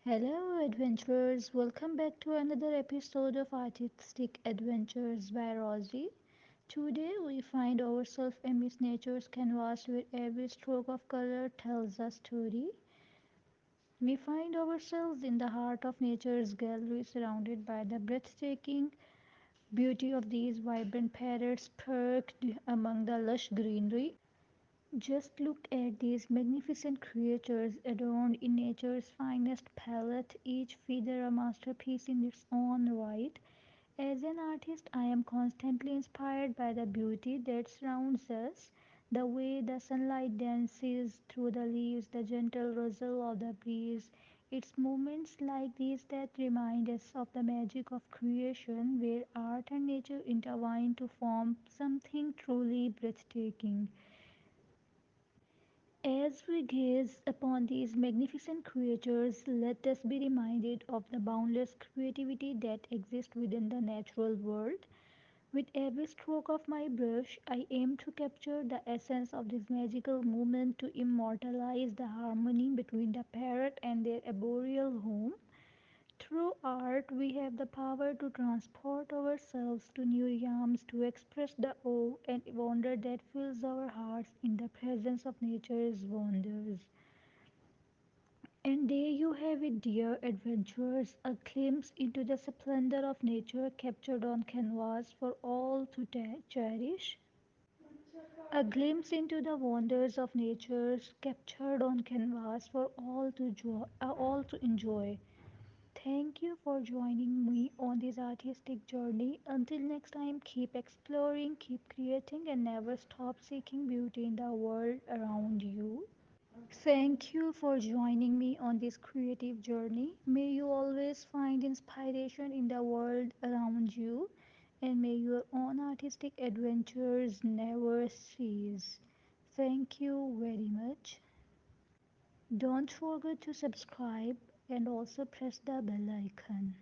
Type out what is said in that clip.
Hello, adventurers! Welcome back to another episode of Artistic Adventures by Rosie. Today, we find ourselves amidst nature's canvas where every stroke of color tells a story. We find ourselves in the heart of nature's gallery, surrounded by the breathtaking beauty of these vibrant parrots perched among the lush greenery. Just look at these magnificent creatures adorned in nature's finest palette, each feather a masterpiece in its own right. As an artist, I am constantly inspired by the beauty that surrounds us, the way the sunlight dances through the leaves, the gentle rustle of the breeze. It's moments like these that remind us of the magic of creation, where art and nature intertwine to form something truly breathtaking. As we gaze upon these magnificent creatures, let us be reminded of the boundless creativity that exists within the natural world. With every stroke of my brush, I aim to capture the essence of this magical moment, to immortalize the harmony between the parrot and their arboreal home. Through art, we have the power to transport ourselves to new realms, to express the awe and wonder that fills our hearts in the presence of nature's wonders. And there you have it, dear adventurers, a glimpse into the splendor of nature captured on canvas for all to cherish. A glimpse into the wonders of nature captured on canvas for all to enjoy. Thank you for joining me on this artistic journey. Until next time, keep exploring, keep creating, and never stop seeking beauty in the world around you. Thank you for joining me on this creative journey. May you always find inspiration in the world around you, and may your own artistic adventures never cease. Thank you very much. Don't forget to subscribe and also press the bell icon.